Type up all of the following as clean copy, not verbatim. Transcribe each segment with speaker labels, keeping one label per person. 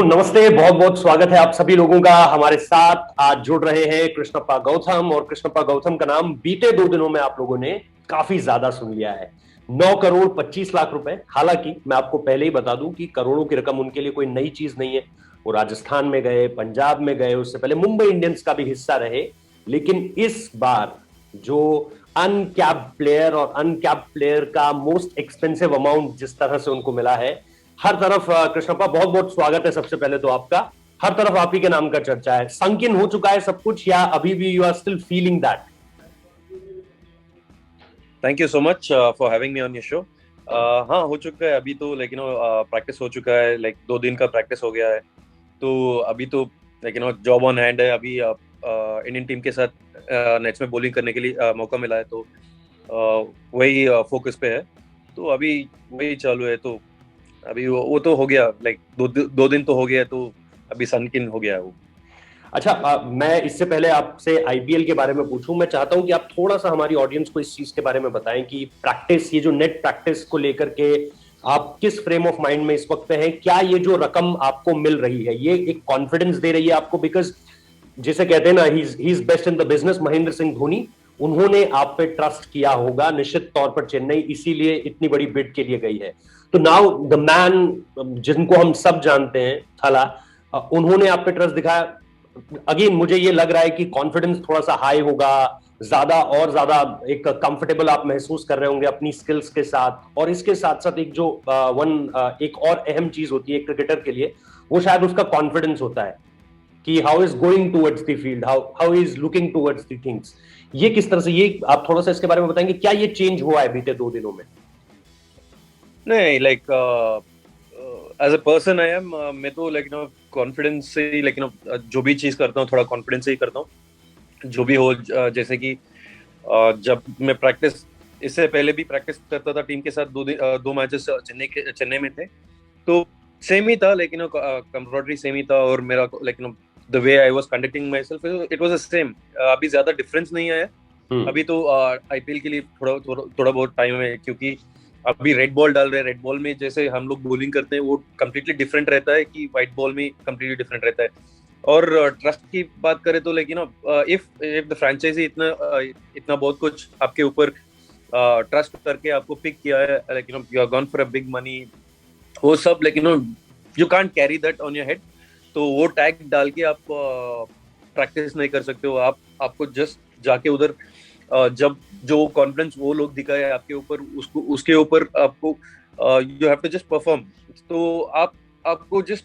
Speaker 1: तो नमस्ते, बहुत बहुत स्वागत है आप सभी लोगों का हमारे साथ। आज जुड़ रहे हैं कृष्णप्पा गौतम, और कृष्णप्पा गौतम का नाम बीते 2 दिनों में आप लोगों ने काफी ज्यादा सुन लिया है। 9 करोड़ 25 लाख रुपए। हालांकि मैं आपको पहले ही बता दूं कि करोड़ों की रकम उनके लिए कोई नई चीज नहीं है। वो राजस्थान में गए, पंजाब में गए, उससे पहले मुंबई इंडियंस का भी हिस्सा रहे। लेकिन इस बार जो अनकैप्ड प्लेयर और अनकैप्ड प्लेयर का मोस्ट एक्सपेंसिव अमाउंट जिस तरह से उनको मिला है, हर तरफ कृष्णप्पा बहुत बहुत स्वागत है सबसे पहले तो आपका। हर तरफ आप ही के नाम का चर्चा है। संक इन हो चुका है सब कुछ, या अभी भी you are still feeling that?
Speaker 2: Thank you so much for having me on your show. हाँ, हो चुका है अभी तो, लेकिन प्रैक्टिस हो चुका है, 2 दिन का प्रैक्टिस हो गया है। तो अभी तो जॉब ऑन हैंड है। अभी इंडियन टीम के साथ नेट्स में बॉलिंग करने के लिए मौका मिला है, तो वही फोकस पे है। तो अभी वही चालू है। तो अभी वो तो हो गया, 2 दिन तो हो गया, तो अभी सनकिन हो गया है वो।
Speaker 1: अच्छा, मैं इससे पहले आपसे आईपीएल के बारे में पूछूं, मैं चाहता हूं कि आप थोड़ा सा हमारी ऑडियंस को इस चीज के बारे में बताएं कि प्रैक्टिस, ये जो नेट प्रैक्टिस को लेकर के आप किस फ्रेम ऑफ माइंड में इस वक्त पे हैं। क्या ये जो रकम आपको मिल रही है ये एक कॉन्फिडेंस दे रही है आपको? बिकॉज जिसे कहते हैं ना, he is best in the business, Mahendra Singh Dhoni, उन्होंने आप पे ट्रस्ट किया होगा निश्चित तौर पर। चेन्नई इसीलिए इतनी बड़ी बिड के लिए गई है। तो नाउ द मैन जिनको हम सब जानते हैं, थाला, उन्होंने आप पे ट्रस्ट दिखाया। अगेन मुझे ये लग रहा है कि कॉन्फिडेंस थोड़ा सा हाई होगा, ज्यादा और ज्यादा एक कंफर्टेबल आप महसूस कर रहे होंगे अपनी स्किल्स के साथ। और इसके साथ साथ एक जो एक और अहम चीज होती है क्रिकेटर के लिए, वो शायद उसका कॉन्फिडेंस होता है कि how is going towards the field, how is looking towards the things. ये किस तरह से, ये आप थोड़ा सा इसके बारे में बताएंगे, क्या ये चेंज हुआ है बीते 2 दिनों में?
Speaker 2: नहीं, as a person I am, मैं तो कॉन्फिडेंस से ही, जो भी चीज करता हूँ थोड़ा कॉन्फिडेंस से ही करता हूँ। जो भी हो, जैसे कि जब मैं प्रैक्टिस, इससे पहले भी प्रैक्टिस करता था टीम के साथ, 2 मैचेस चेन्नई में थे, तो सेम ही था, कंप्रोटरी सेम ही था। और मेरा the way I was conducting my self, it was the same. अभी ज्यादा डिफरेंस नहीं आया। अभी तो आईपीएल के लिए थोड़ा बहुत टाइम है, क्योंकि अभी रेड बॉल डाल रहे हैं। रेड बॉल में जैसे हम लोग बॉलिंग करते हैं वो कम्प्लीटली डिफरेंट रहता है, कि व्हाइट बॉल में कम्प्लीटली डिफरेंट रहता है। और ट्रस्ट की बात करें तो इफ द फ्रेंचाइजी इतना बहुत कुछ आपके ऊपर ट्रस्ट करके आपको पिक किया है, you are gone for a big money, वो सब, you can't carry that on your head. तो वो टैग डाल के आप प्रैक्टिस नहीं कर सकते हो। आपको जस्ट जाके उधर जब जो कॉन्फिडेंस वो लोग दिखाए आपके ऊपर, उसके ऊपर आपको you have to just perform. तो आपको जस्ट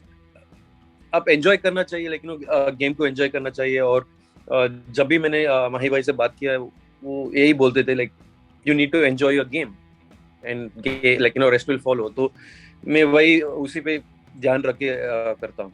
Speaker 2: आप एंजॉय करना चाहिए, गेम को एंजॉय करना चाहिए। और जब भी मैंने माही भाई से बात किया है, वो यही बोलते थे, you need to enjoy your game and rest will follow. तो मैं वही उसी पे ध्यान रख के करता हूँ।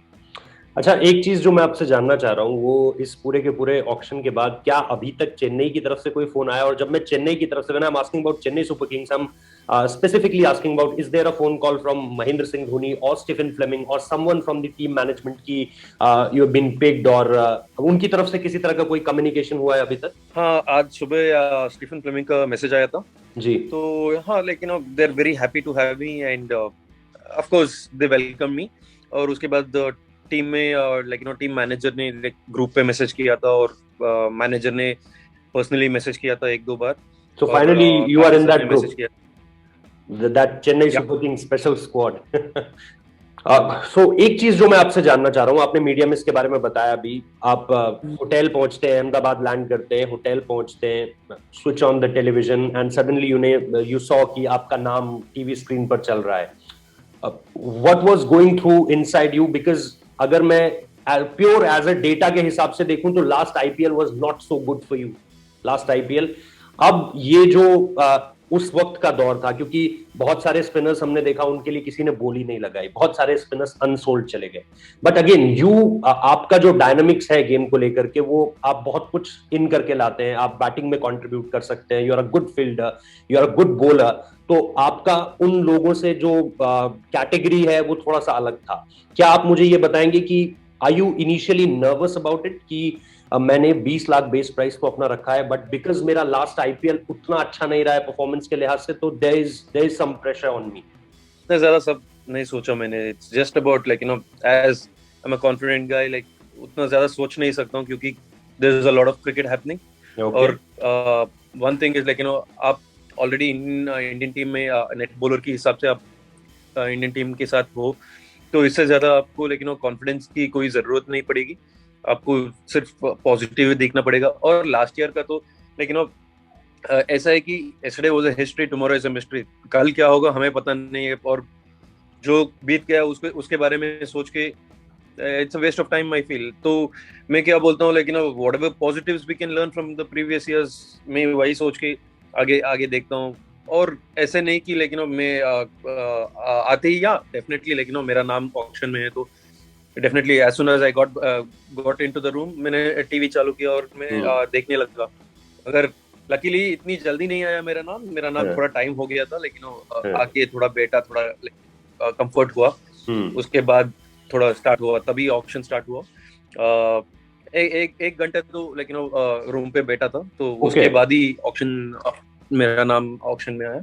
Speaker 1: अच्छा, एक चीज जो मैं आपसे जानना चाह रहा हूँ, वो इस पूरे के पूरे ऑक्शन के बाद क्या अभी तक चेन्नई की तरफ से कोई फोन आया? और जब मैं चेन्नई की तरफ से, when I am asking about Chennai super kings, हम specifically asking about, is there a phone call from Mahendra Singh Dhoni और स्टीफन फ्लेमिंग और someone from the team management की यू हैव बीन पिक्ड, और उनकी तरफ से किसी तरह का कोई कम्युनिकेशन हुआ है अभी तक?
Speaker 2: हाँ, आज सुबह स्टीफन फ्लेमिंग का मैसेज आया था।
Speaker 1: जी।
Speaker 2: तो हाँ, they are very happy to have me, and of course they welcome me. और उसके बाद टीम में और टीम मैनेजर ने ग्रुप पे मैसेज किया था, और मैनेजर ने पर्सनली मैसेज किया था 1-2 बार।
Speaker 1: सो
Speaker 2: और
Speaker 1: finally you are in
Speaker 2: sir ने
Speaker 1: दैट ग्रुप,
Speaker 2: मैसेज किया।
Speaker 1: That Chennai super kings special squad. So एक चीज जो मैं आपसे जानना चाह रहा हूँ, आपने मीडिया में इसके बारे में बताया अभी। आप होटल पहुंचते हैं, अहमदाबाद लैंड करते हैं, होटल पहुंचते हैं, switch on the television and suddenly you saw कि आपका नाम टीवी स्क्रीन पर चल रहा है। What was going through inside you? Because अगर मैं प्योर एज अ डेटा के हिसाब से देखूं तो last IPL was not so good for you, last IPL. अब ये जो उस वक्त का दौर था, क्योंकि बहुत सारे स्पिनर्स हमने देखा, उनके लिए किसी ने बोली नहीं लगाई, बहुत सारे स्पिनर्स अनसोल्ड चले गए। बट अगेन आपका जो डायनामिक्स है गेम को लेकर के, वो आप बहुत कुछ इन करके लाते हैं। आप बैटिंग में कंट्रीब्यूट कर सकते हैं, you are a good fielder, you are a good bowler. तो आपका उन लोगों से जो कैटेगरी है वो थोड़ा सा अलग था। क्या आप मुझे ये बताएंगे कि are you initially nervous about it कि मैंने 20 लाख बेस प्राइस को अपना रखा है, बट बिकॉज मेरा लास्ट आईपीएल उतना अच्छा नहीं रहा है परफॉर्मेंस के लिहाज से, तो there is some pressure on me?
Speaker 2: इतना ज्यादा सब नहीं सोचा मैंने. It's just about like as I am a confident guy, like उतना ज्यादा सोच नहीं सकता हूँ क्योंकि there is a lot of cricket happening. और वन थिंग इज लाइक आप ऑलरेडी इंडियन टीम में नेट बॉलर के हिसाब से आप इंडियन टीम के साथ हो, तो इससे ज्यादा आपको लेकिन कॉन्फिडेंस की कोई जरूरत नहीं पड़ेगी. आपको सिर्फ पॉजिटिव देखना पड़ेगा. और लास्ट ईयर का तो लेकिन ऐसा है कि yesterday was a history, tomorrow is a mystery. कल क्या होगा हमें पता नहीं है, और जो बीत गया उसके बारे में सोच के it's a waste of time I feel. तो मैं क्या बोलता हूँ लेकिन whatever positives we can learn from the previous years, मैं वही सोच के आगे आगे देखता हूँ. और ऐसे नहीं कि लेकिन मैं आते ही या डेफिनेटली लेकिन मेरा नाम ऑक्शन में है तो definitely as soon as I got into the room मैंने टीवी चालू किया और मैं देखने लगा. अगर लकीली इतनी जल्दी नहीं आया मेरा नाम थोड़ा टाइम हो गया था, लेकिन आके थोड़ा बेटा थोड़ा कंफर्ट हुआ. उसके बाद थोड़ा स्टार्ट हुआ, तभी ऑक्शन स्टार्ट हुआ. एक घंटे तो लेकिन रूम पे बैठा था, तो उसके बाद ही ऑक्शन मेरा नाम ऑक्शन में आया.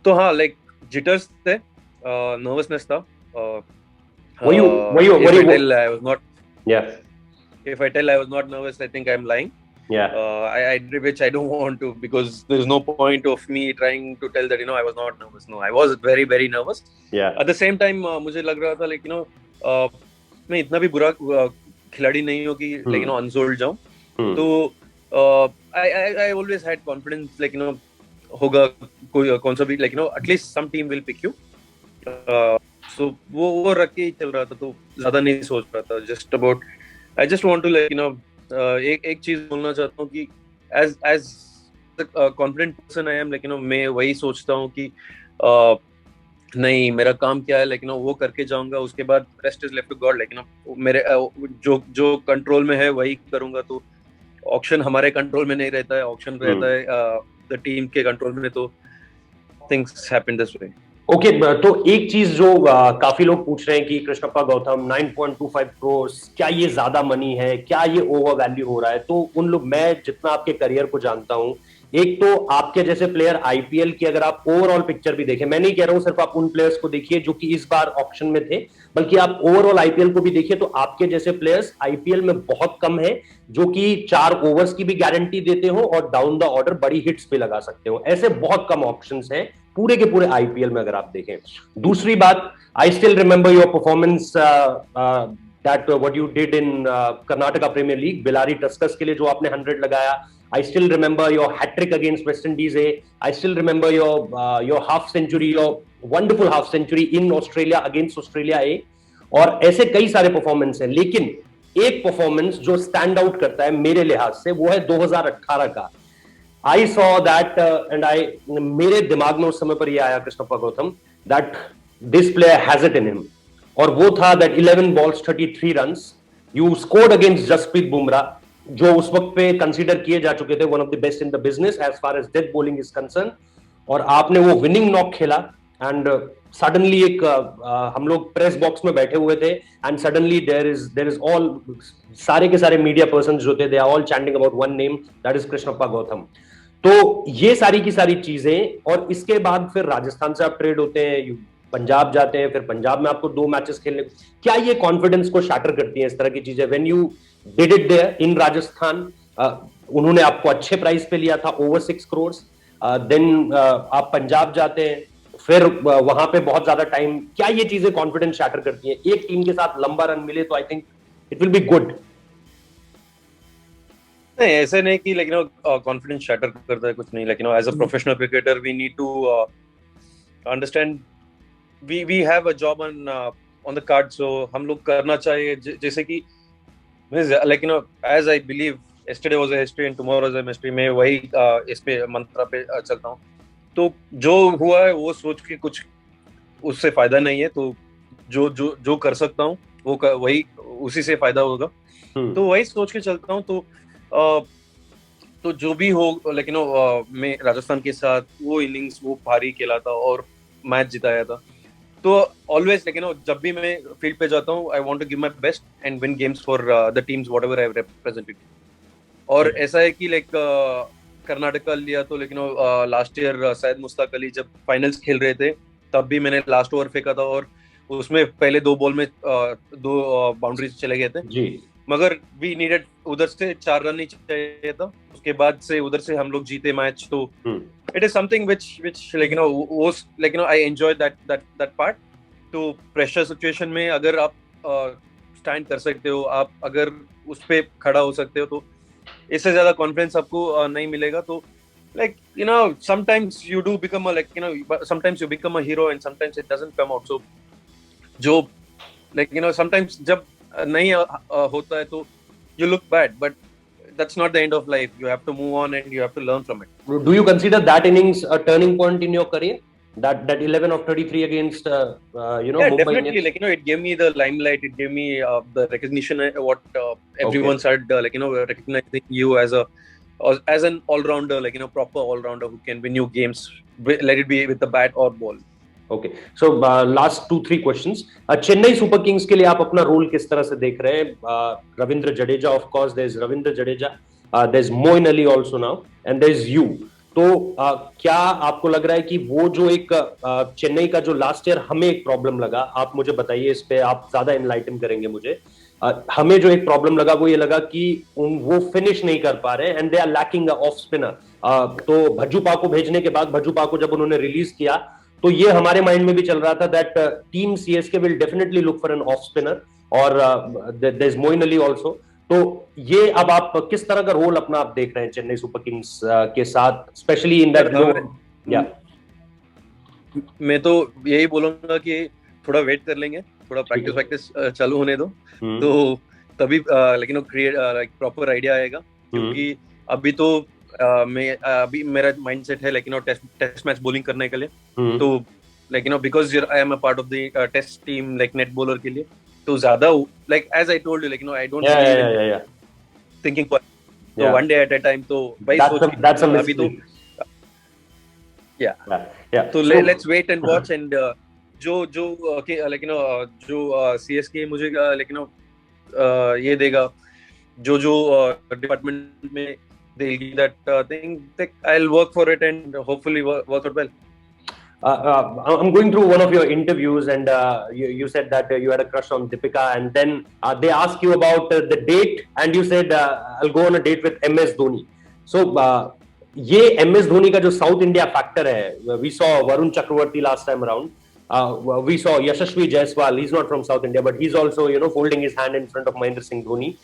Speaker 2: तो हाँ, लाइक जिटर्स थे, नर्वसनेस था. If I tell I was not nervous, I think I'm lying. Which I don't want to, because there's no point of me trying to tell that I was not nervous. No, I was very very nervous. At the same time मुझे लग रहा था like मैं इतना भी बुरा खिलाड़ी नहीं हूँ कि like अनसोल्ड जाऊँ. तो I always had confidence like होगा कोई कौन सा भी like at least some team will pick you. So वो रख के ही चल रहा था, तो ज्यादा नहीं सोच रहा था. Just about I just want to like एक चीज बोलना चाहता हूँ कि as confident person I am, लेकिन मैं वही सोचता हूँ कि नहीं, मेरा काम क्या है लेकिन वो करके जाऊंगा, उसके बाद rest is left to God. लेकिन मेरे जो कंट्रोल में है वही करूंगा. तो ऑक्शन हमारे कंट्रोल में नहीं रहता है, ऑक्शन रहता है द टीम के कंट्रोल में. तो things happen this way.
Speaker 1: Okay, तो एक चीज जो काफी लोग पूछ रहे हैं कि कृष्णप्पा गौतम 9.25 करोड़, क्या ये ज्यादा मनी है, क्या ये ओवर वैल्यू हो रहा है? तो उन लोग, मैं जितना आपके करियर को जानता हूं, एक तो आपके जैसे प्लेयर आईपीएल की अगर आप ओवरऑल पिक्चर भी देखें, मैं नहीं कह रहा हूं सिर्फ आप उन प्लेयर्स को देखिए जो कि इस बार ऑक्शन में थे, बल्कि आप ओवरऑल आईपीएल को भी देखिए, तो आपके जैसे प्लेयर्स आईपीएल में बहुत कम है जो कि 4 ओवर्स की भी गारंटी देते हो और डाउन द ऑर्डर बड़ी हिट्स भी लगा सकते हो. ऐसे बहुत कम ऑप्शंस हैं पूरे के पूरे आईपीएल में अगर आप देखें. दूसरी बात, I still remember your performance that what you did in Karnataka premier league, Ballari Tuskers के लिए जो आपने 100 लगाया. I still remember your hat-trick against West Indies A. I still remember your half century, your wonderful half century in Australia against Australia A. और ऐसे कई सारे performance हैं, लेकिन एक परफॉर्मेंस जो स्टैंड आउट करता है मेरे लिहाज से, वो है 2018 का. I saw that and मेरे दिमाग में उस समय पर ये आया Krishnappa Gautam that this player has it in him. और वो था that 11 balls 33 runs you scored against Jasprit Bumrah, जो उस वक्त पे कंसीडर किए जा चुके थे one of the best in the business as far as death bowling is concern. और आपने वो विनिंग नॉक खेला एंड सडनली एक हम लोग प्रेस बॉक्स में बैठे हुए थे and suddenly there is all सारे के सारे मीडिया पर्सन जो थे, they are all chanting about one name, that is Krishnappa Gowtham. तो ये सारी की सारी चीजें, और इसके बाद फिर राजस्थान से आप ट्रेड होते हैं, पंजाब जाते हैं, फिर पंजाब में आपको 2 मैचेस खेलने, क्या ये कॉन्फिडेंस को शैटर करती है इस तरह की चीजें? When you did it there in Rajasthan, उन्होंने आपको अच्छे प्राइस पे लिया था, ओवर 6 करोड़. देन आप पंजाब जाते हैं, फिर वहां पे बहुत ज्यादा टाइम, क्या ये चीजें कॉन्फिडेंस शैटर करती हैं? एक टीम के साथ लंबा रन मिले तो I think it will be good.
Speaker 2: नहीं, ऐसे नहीं कि लेकिन कॉन्फिडेंस शैटर करता है, कुछ नहीं. लेकिन as a professional cricketer we need to understand we have a job on the card, so हम लोग करना चाहिए. जैसे कि like as I believe yesterday was a history and tomorrow is a mystery, मैं वही इस पे मंत्र पे चलता हूँ. तो जो हुआ है वो सोच के कुछ उससे फायदा नहीं है. तो जो कर सकता हूँ वो वही, उसी से फायदा होगा. तो वही सोच के चलता हूँ. तो जो भी हो, लेकिन मैं राजस्थान के साथ वो इनिंग्स वो भारी खेला था और मैच जिताया था. तो ऑलवेज लेकिन जब भी मैं फील्ड पे जाता हूँ, I want to give my best and win games for the teams whatever I have represented. और ऐसा है कि लाइक कर्नाटका लिया तो लेकिन लास्ट ईयर सैयद मुश्ताक अली जब फाइनल्स खेल रहे थे, तब भी मैंने लास्ट ओवर फेंका था और उसमें पहले 2 बॉल में 2 बाउंड्रीज चले गए थे
Speaker 1: जी।
Speaker 2: मगर वी नीडेड उधर से 4 रन ही चाहिए था, उसके बाद से उधर से हम लोग जीते मैच। तो it is something which like you know was like you know I enjoyed that part। तो प्रेशर सिचुएशन में अगर आप स्टैंड कर सकते हो, आप अगर उस पे खड़ा हो सकते हो, तो इससे ज्यादा कॉन्फिडेंस आपको नहीं मिलेगा। तो like you know sometimes you do become a like you know sometimes you become a hero and sometimes it doesn't come out। So जो like you know sometimes जब नहीं होता है तो you look bad, but that's not the end of life। you have to move on and you have to learn from it।
Speaker 1: Do you consider that innings a turning point in your career? That 11 of 33 against
Speaker 2: Yeah,
Speaker 1: Mumbai
Speaker 2: definitely
Speaker 1: Indians?
Speaker 2: like you know it gave me the limelight, it gave me the recognition, what everyone started like you know recognizing you as an all-rounder, like you know proper all-rounder who can win you games, let it be with the bat or ball।
Speaker 1: Okay, so last 2-3 questions। Chennai super Kings के लिए आप अपना role किस तरह से देख रहे हैं? Ravindra Jadeja, of course there is Ravindra Jadeja, there is Moin Ali also now, and there is you. तो क्या आपको लग रहा है कि वो जो एक चेन्नई का जो लास्ट ईयर हमें एक प्रॉब्लम लगा, आप मुझे बताइए, इस पे आप ज्यादा एनलाइटन करेंगे मुझे। हमें जो एक प्रॉब्लम लगा वो ये लगा कि वो फिनिश नहीं कर पा रहे and they are lacking of spinner. तो भज्जूपा को भेजने के बाद, भज्जूपा को जब उन्होंने रिलीज किया, तो ये हमारे माइंड में भी चल रहा था that team CSK will definitely look for an off spinner, और there is Moin Ali also. तो ये अब आप किस तरह का रोल अपना आप देख रहे हैं चेन्नई सुपर किंग्स के साथ, स्पेशली इन दैट या?
Speaker 2: मैं तो यही बोलूंगा कि थोड़ा वेट कर लेंगे, थोड़ा प्रैक्टिस चालू होने दो, तो तभी लेकिन क्रिएट लाइक प्रॉपर आइडिया आएगा। क्योंकि अभी तो अभी मेरा माइंडसेट है लेकिन टेस्ट मैच बॉलिंग करने के लिए। तो लेकिन because I am a part of the test team like net bowler के लिए, तो ज्यादा like as I told you like I don't thinking तो one day at a time. तो भाई सोच अभी तो तो let's wait and watch. And जो लाइक जो सीएसके मुझे लाइक ये देगा, जो डिपार्टमेंट में they'll give that thing, I'll work for it and hopefully work out well।
Speaker 1: I'm going through one of your interviews and you said that you had a crush on Deepika, and then they asked you about the date and you said I'll go on a date with MS Dhoni। So ये MS Dhoni का जो south India factor है, we saw Varun Chakravarti last time around, we saw Yashasvi Jaiswal, he's not from South India but he's also folding his hand in front of Mahendra Singh Dhoni।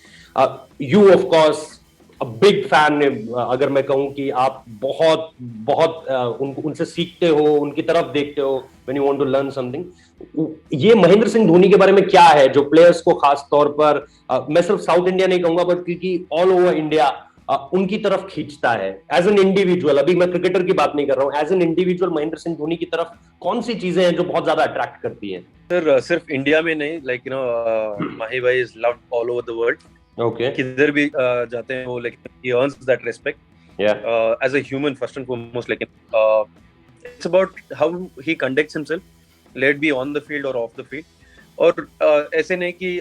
Speaker 1: You of course big fan, अगर मैं कहूं कि आप बहुत बहुत उनसे सीखते हो, उनकी तरफ देखते हो when you want to learn something. ये महेंद्र सिंह धोनी के बारे में क्या है जो प्लेयर्स को खास तौर पर, मैं सिर्फ साउथ इंडिया नहीं कहूंगा बट क्योंकि ऑल ओवर इंडिया उनकी तरफ खींचता है एज एन इंडिविजुअल? अभी मैं क्रिकेटर की बात नहीं कर रहा हूं, as an individual Mahendra Singh Dhoni की तरफ कौन सी चीजें हैं जो बहुत ज्यादा अट्रैक्ट करती हैं?
Speaker 2: सर सिर्फ इंडिया में नहीं, लाइक माही भाई is loved all over the world. Okay. किधर भी जाते हैं वो, लेकिन he earns that respect, as a human first and foremost। लेकिन it's about how he conducts himself, let it be on the field or off the field। और ऐसे नहीं कि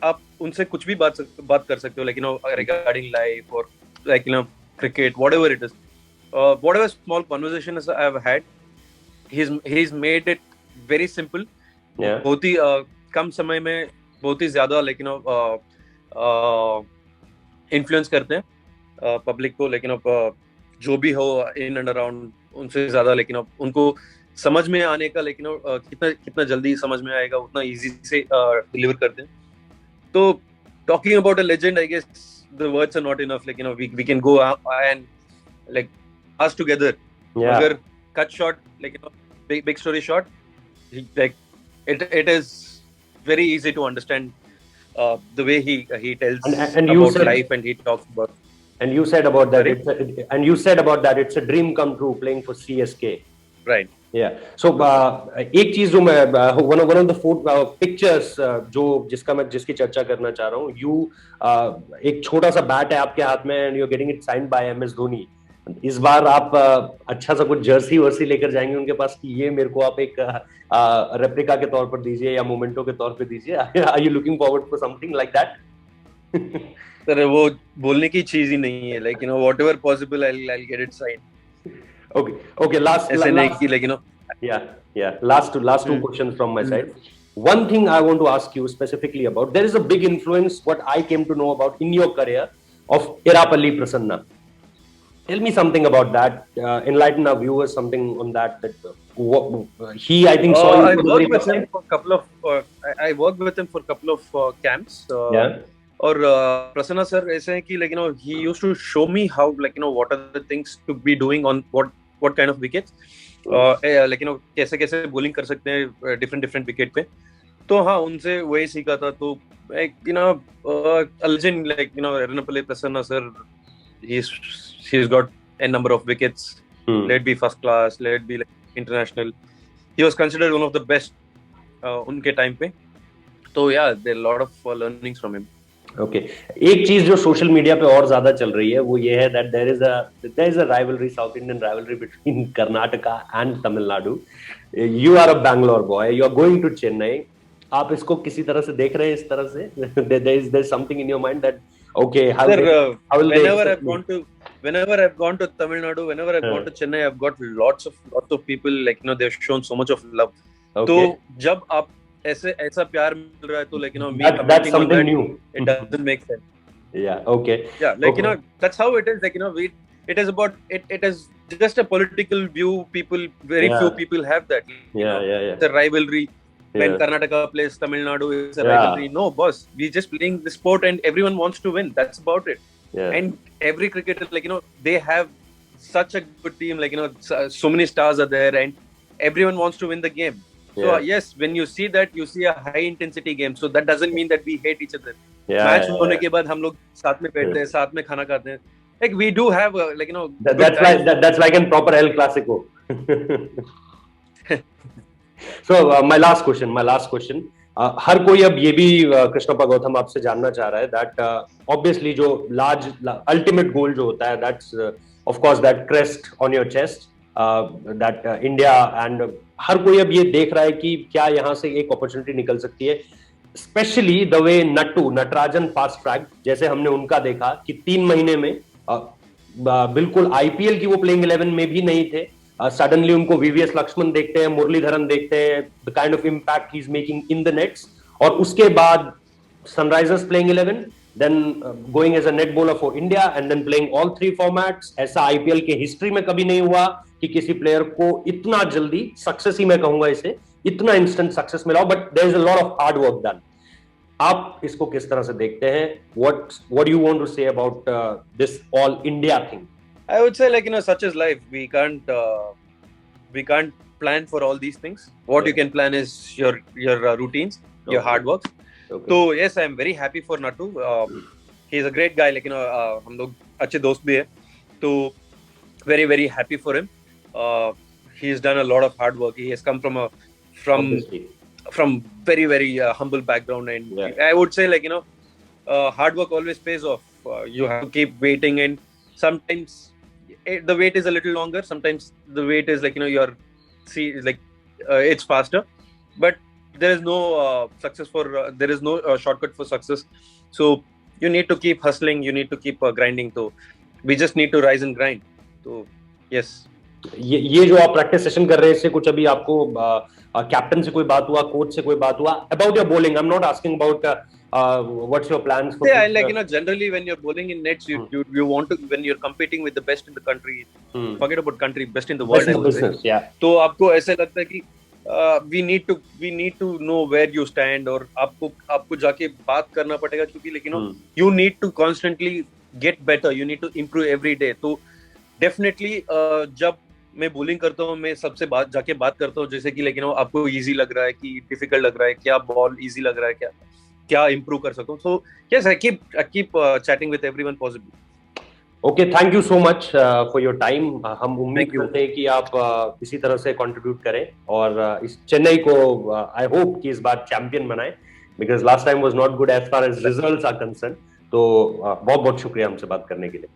Speaker 2: आप उनसे कुछ भी बात कर सकते हो, लेकिन regarding life or like cricket, whatever it is, whatever small conversations I have had, he's made it very simple। बहुत ही कम समय में बहुत ही ज्यादा लेकिन इन्फ्लुएंस करते हैं पब्लिक को, लेकिन जो भी हो इन एंड अराउंड उनसे ज्यादा, लेकिन उनको समझ में आने का, लेकिन कितना जल्दी समझ में आएगा उतना इजी से डिलीवर करते हैं। तो talking about a legend, I guess the words are not enough, लेकिन we can go and like us together। अगर कट शॉट, लेकिन big story shot, like it is very easy to understand the way he tells and about life and he talks about।
Speaker 1: And you said about that it's a dream come true playing for CSK,
Speaker 2: right?
Speaker 1: Yeah। So एक चीज जो मैं one of the pictures जिसकी चर्चा करना चाह रहा हूँ, एक छोटा सा बैट है आपके हाथ में and you're getting it signed by MS Dhoni। इस बार आप अच्छा सा कुछ जर्सी वर्सी लेकर जाएंगे उनके पास कि ये मेरे को आप एक रेप्लिका के तौर पर दीजिए या मोमेंटो के तौर पर दीजिए? Are you looking forward for something like that?
Speaker 2: Sir वो बोलने की चीज ही नहीं है, like whatever possible I will get it signed.
Speaker 1: Okay last
Speaker 2: ऐसे नहीं कि लेकिन
Speaker 1: last two questions from my side। one thing I want to ask you specifically about, there is a big influence what I came to know about in your career of Irapalli Prasanna. Tell me something about that. Enlighten our viewers something on that. He, I think, saw you
Speaker 2: I
Speaker 1: for the very
Speaker 2: worked with
Speaker 1: first
Speaker 2: him
Speaker 1: time.
Speaker 2: for a couple of I worked with him for a couple of camps.
Speaker 1: Yeah.
Speaker 2: और Prasanna sir ऐसे हैं कि like he used to show me how like what are the things to be doing on what kind of wickets, like कैसे कैसे bowling कर सकते हैं different wicket पे. तो हाँ उनसे वही सीखा था. तो like a legend like Ernapalli Prasanna sir, he's got a number of wickets. Let it be first class, let it be like international. He was considered one of the best उनके time पे. तो yeah, there are a lot of learnings from him.
Speaker 1: Okay एक चीज जो social media पे और ज्यादा चल रही है वो ये है that there is a rivalry, south Indian rivalry between Karnataka and Tamil Nadu. You are a Bangalore boy, you are going to Chennai. आप इसको किसी तरह से देख रहे हैं इस तरह से? There is something in your mind that okay how will
Speaker 2: whenever I've gone to Tamil Nadu, whenever I've gone to Chennai, I've got lots of people like they've shown so much of love. तो जब आप ऐसा प्यार मिल रहा है तो like me
Speaker 1: that's something new.
Speaker 2: It doesn't make sense.
Speaker 1: Yeah, okay.
Speaker 2: Yeah, like that's how it is. Like it is about it is just a political view. People, very few people have that.
Speaker 1: Yeah.
Speaker 2: It's a rivalry. When Karnataka plays Tamil Nadu, it's a rivalry. No, boss, we just playing the sport and everyone wants to win. That's about it. And every cricketer, like they have such a good team. Like so many stars are there, and everyone wants to win the game. So yes, when you see that, you see a high intensity game. So that doesn't mean that we hate each other. Match होने के बाद हम लोग साथ में बैठते हैं, साथ में खाना खाते हैं. Like we do have like
Speaker 1: that's like a proper El Clasico. So my last question. हर कोई अब ये भी कृष्णप्पा गौतम आपसे जानना चाह रहा है दैट ऑब्वियसली जो लार्ज अल्टीमेट गोल जो होता है that's of course that crest on your chest, that India and हर कोई अब ये देख रहा है कि क्या यहाँ से एक अपॉर्चुनिटी निकल सकती है, specially the way Natarajan fast track जैसे हमने उनका देखा कि 3 महीने में बिल्कुल आईपीएल की वो प्लेइंग 11 में भी नहीं थे. सडनली उनको वीवीएस लक्ष्मण देखते हैं, मुरलीधरन देखते हैं, the kind of impact he is making in the nets. और उसके बाद Sunrisers playing 11, then going as a net bowler for India and then playing all 3 formats. ऐसा आईपीएल के हिस्ट्री में कभी नहीं हुआ कि किसी प्लेयर को इतना जल्दी सक्सेस ही मैं कहूंगा इसे, इतना इंस्टेंट सक्सेस मिला. But there is a lot of hard work done. आप इसको किस तरह से देखते हैं? what do you want to say about this all India thing?
Speaker 2: I would say like such is life. We can't plan for all these things. What you can plan is your routines, your hard work.
Speaker 1: Okay.
Speaker 2: So yes, I am very happy for Nattu. He is a great guy. Like हम लोग अच्छे दोस्त भी हैं. तो very very happy for him. He has done a lot of hard work. He has come from very very humble background, and I would say like hard work always pays off. You have to keep waiting, and sometimes the wait is a little longer. Sometimes the wait is like it's faster, but there is no there is no shortcut for success. So you need to keep hustling, you need to keep grinding. So we just need to rise and grind. So yes.
Speaker 1: ये जो आप practice session कर रहे हैं इससे कुछ अभी आपको कैप्टन से कोई बात हुआ, कोच से कोई बात हुआ about your bowling? I am not asking about what's your plans for
Speaker 2: like generally when you're bowling in nets, you want to, when you're competing with the best in the country, forget about country, best in the world,
Speaker 1: best in the business,
Speaker 2: तो आपको ऐसे लगता है कि we need to know where you stand, और आपको जाके बात करना पड़ेगा क्योंकि लेकिन you need to constantly get better, you need to improve every day. तो definitely जब मैं बॉलिंग करता हूँ मैं सबसे जाके बात करता हूँ जैसे कि लेकिन आपको इजी लग रहा है कि डिफिकल्ट लग रहा है, क्या बॉल इजी लग रहा है, क्या इम्प्रूव कर सकूं. So yes I keep chatting with everyone possible.
Speaker 1: Okay, thank you so much for your time. हम उम्मीद करते हैं कि आप इसी तरह से कंट्रीब्यूट करें और इस चेन्नई को आई होप कि इस बार चैंपियन बनाएं, because last time was not good as far as results are concern. तो बहुत बहुत शुक्रिया हमसे बात करने के लिए.